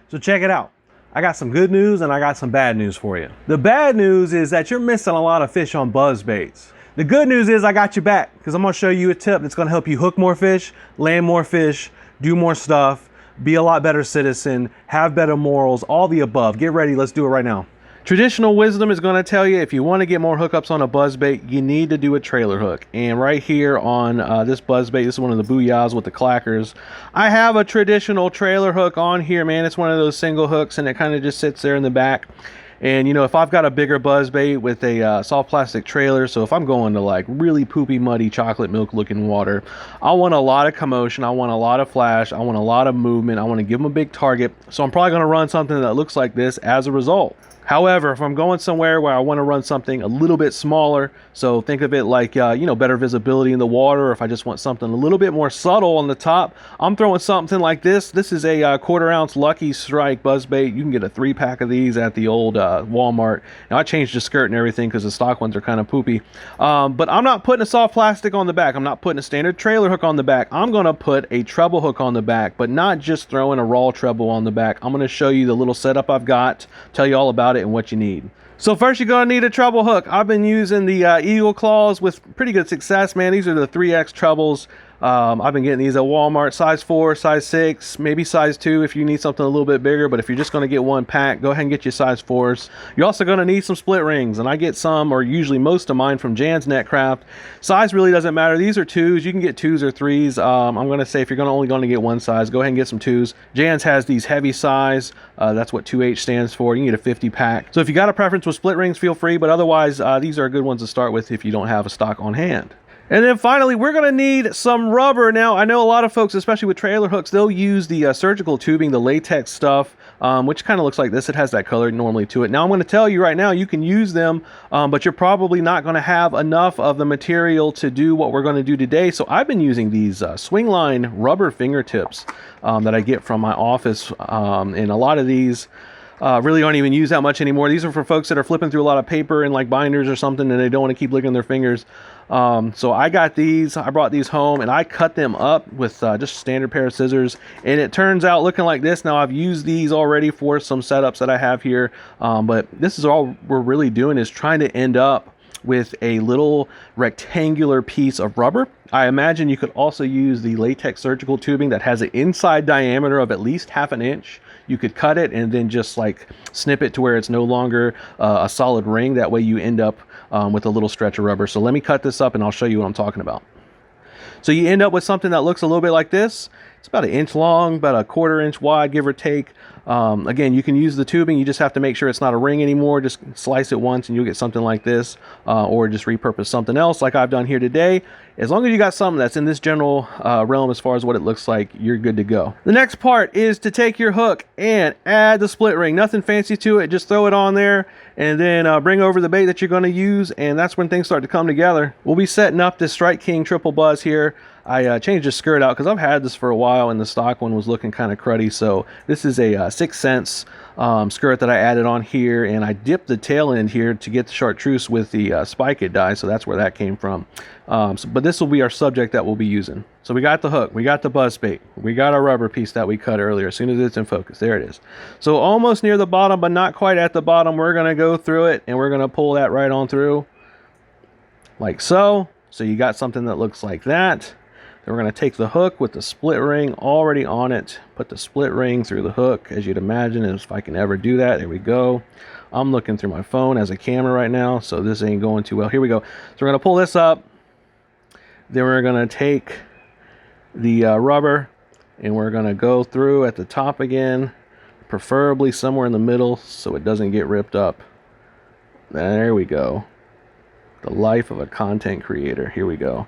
So check it out. I got some good news and I got some bad news for you. The bad news is that you're missing a lot of fish on buzzbaits. The good news is I got you back because I'm gonna show you a tip that's gonna help you hook more fish, land more fish, do more stuff, be a lot better citizen, have better morals, all the above. Get ready, let's do it right now. Traditional wisdom is going to tell you if you want to get more hookups on a buzzbait, you need to do a trailer hook. And right here on this buzzbait, this is one of the Booyahs with the clackers. I have a traditional trailer hook on here, man. It's one of those single hooks and it kind of just sits there in the back. And you know, if I've got a bigger buzzbait with a soft plastic trailer, so if I'm going to like really poopy, muddy, chocolate milk looking water, I want a lot of commotion, I want a lot of flash, I want a lot of movement, I want to give them a big target. So I'm probably going to run something that looks like this as a result. However, if I'm going somewhere where I want to run something a little bit smaller, so think of it like, you know, better visibility in the water, or if I just want something a little bit more subtle on the top, I'm throwing something like this. This is a 1/4 ounce Lucky Strike buzzbait. You can get a 3-pack of these at the old Walmart. Now I changed the skirt and everything because the stock ones are kind of poopy. But I'm not putting a soft plastic on the back. I'm not putting a standard trailer hook on the back. I'm going to put a treble hook on the back, but not just throwing a raw treble on the back. I'm going to show you the little setup I've got, tell you all about it and what you need. So first you're going to need a treble hook. I've been using the Eagle Claws with pretty good success, man. These are the 3X trebles. I've been getting these at Walmart, size 4, size 6, maybe size 2 if you need something a little bit bigger, but if you're just going to get one pack, go ahead and get your size 4s. You're also going to need some split rings, and I get some, or usually most of mine, from Jan's Netcraft. Size really doesn't matter. These are 2s. You can get 2s or 3s. I'm going to say if you're only going to get one size, go ahead and get some 2s. Jan's has these heavy size. That's what 2H stands for. You can get a 50 pack. So if you got a preference with split rings, feel free, but otherwise these are good ones to start with if you don't have a stock on hand. And then finally, we're going to need some rubber. Now, I know a lot of folks, especially with trailer hooks, they'll use the surgical tubing, the latex stuff, which kind of looks like this. It has that color normally to it. Now, I'm going to tell you right now, you can use them, but you're probably not going to have enough of the material to do what we're going to do today. So I've been using these Swingline rubber fingertips that I get from my office, and a lot of these really aren't even used that much anymore. These are for folks that are flipping through a lot of paper and like binders or something, and they don't want to keep licking their fingers. So I got these, I brought these home and I cut them up with just a standard pair of scissors, and it turns out looking like this. Now I've used these already for some setups that I have here, but this is all we're really doing, is trying to end up with a little rectangular piece of rubber. I imagine you could also use the latex surgical tubing that has an inside diameter of at least 1/2 inch. You could cut it and then just like snip it to where it's no longer a solid ring. That way you end up with a little stretch of rubber. So let me cut this up and I'll show you what I'm talking about. So you end up with something that looks a little bit like this. It's about 1 inch long, about 1/4 inch wide, give or take. Again, you can use the tubing. You just have to make sure it's not a ring anymore. Just slice it once and you'll get something like this, or just repurpose something else like I've done here today. As long as you got something that's in this general realm as far as what it looks like, you're good to go. The next part is to take your hook and add the split ring. Nothing fancy to it. Just throw it on there and then bring over the bait that you're going to use, and that's when things start to come together. We'll be setting up this Strike King Triple Buzz here. I changed the skirt out because I've had this for a while and the stock one was looking kind of cruddy. So this is a 6 cents skirt that I added on here, and I dipped the tail end here to get the chartreuse with the spike it die. So that's where that came from. But this will be our subject that we'll be using. So we got the hook, we got the buzzbait, we got our rubber piece that we cut earlier. As soon as it's in focus, there it is. So almost near the bottom, but not quite at the bottom. We're going to go through it and we're going to pull that right on through like so. So you got something that looks like that. Then we're going to take the hook with the split ring already on it, put the split ring through the hook, as you'd imagine, if I can ever do that. There we go. I'm looking through my phone as a camera right now, so this ain't going too well. Here we go. So we're going to pull this up. Then we're going to take the rubber and we're going to go through at the top again, preferably somewhere in the middle so it doesn't get ripped up. There we go. The life of a content creator. Here we go.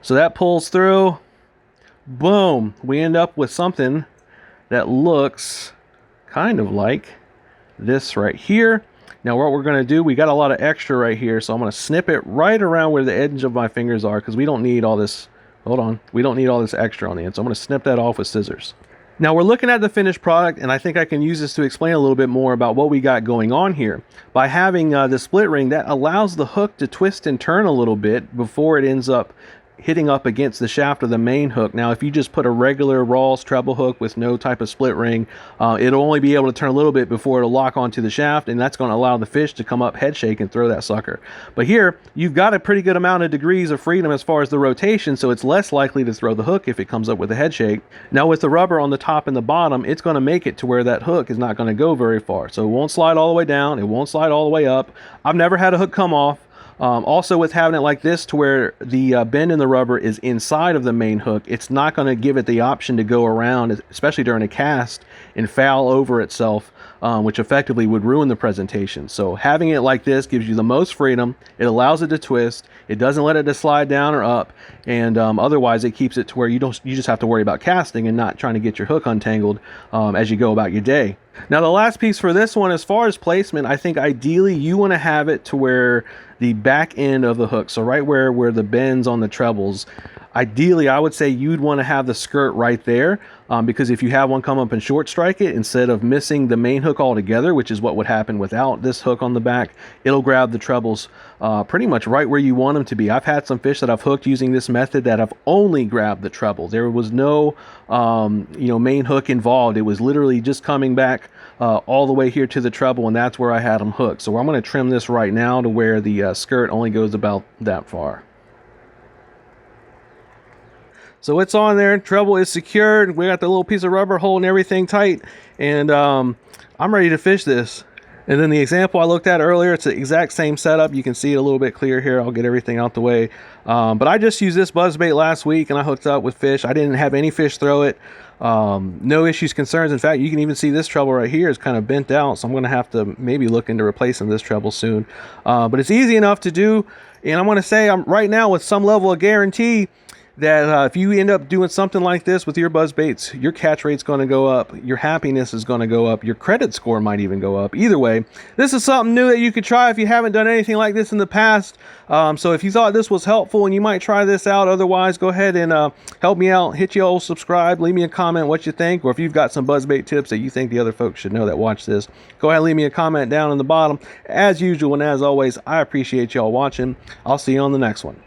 So that pulls through. Boom. We end up with something that looks kind of like this right here. Now what we're going to do, we got a lot of extra right here, so I'm going to snip it right around where the edge of my fingers are, because we don't need all this, hold on, we don't need all this extra on the end. So I'm going to snip that off with scissors. Now we're looking at the finished product, and I think I can use this to explain a little bit more about what we got going on here. By having the split ring, that allows the hook to twist and turn a little bit before it ends up hitting up against the shaft of the main hook. Now, if you just put a regular Rawls treble hook with no type of split ring, it'll only be able to turn a little bit before it'll lock onto the shaft, and that's going to allow the fish to come up head shake and throw that sucker. But here, you've got a pretty good amount of degrees of freedom as far as the rotation, so it's less likely to throw the hook if it comes up with a head shake. Now, with the rubber on the top and the bottom, it's going to make it to where that hook is not going to go very far. So it won't slide all the way down, it won't slide all the way up. I've never had a hook come off. Also, with having it like this to where the bend in the rubber is inside of the main hook, it's not going to give it the option to go around, especially during a cast, and foul over itself, which effectively would ruin the presentation. So having it like this gives you the most freedom. It allows it to twist. It doesn't let it to slide down or up, and otherwise it keeps it to where you just have to worry about casting and not trying to get your hook untangled as you go about your day. Now, the last piece for this one, as far as placement, I think ideally you want to have it to where the back end of the hook, so right where the bends on the trebles, ideally I would say you'd want to have the skirt right there, because if you have one come up and short strike it, instead of missing the main hook altogether, which is what would happen without this hook on the back, it'll grab the trebles pretty much right where you want them to be. I've had some fish that I've hooked using this method that have only grabbed the treble. There was no main hook involved. It was literally just coming back all the way here to the treble, and that's where I had them hooked. So I'm going to trim this right now to where the skirt only goes about that far. So it's on there, treble is secured, we got the little piece of rubber holding everything tight, and I'm ready to fish this. And then the example I looked at earlier, it's the exact same setup. You can see it a little bit clear here. I'll get everything out the way. But I just used this buzzbait last week, and I hooked up with fish. I didn't have any fish throw it. No issues, concerns. In fact, you can even see this treble right here is kind of bent out, so I'm going to have to maybe look into replacing this treble soon. But it's easy enough to do, and I'm going to say I'm right now with some level of guarantee that if you end up doing something like this with your buzzbaits, your catch rate's going to go up, your happiness is going to go up, your credit score might even go up. Either way, this is something new that you could try if you haven't done anything like this in the past. So if you thought this was helpful and you might try this out, otherwise go ahead and help me out, hit your old subscribe, leave me a comment what you think, or if you've got some buzzbait tips that you think the other folks should know that watch this, go ahead and leave me a comment down in the bottom. As usual and as always, I appreciate y'all watching. I'll see you on the next one.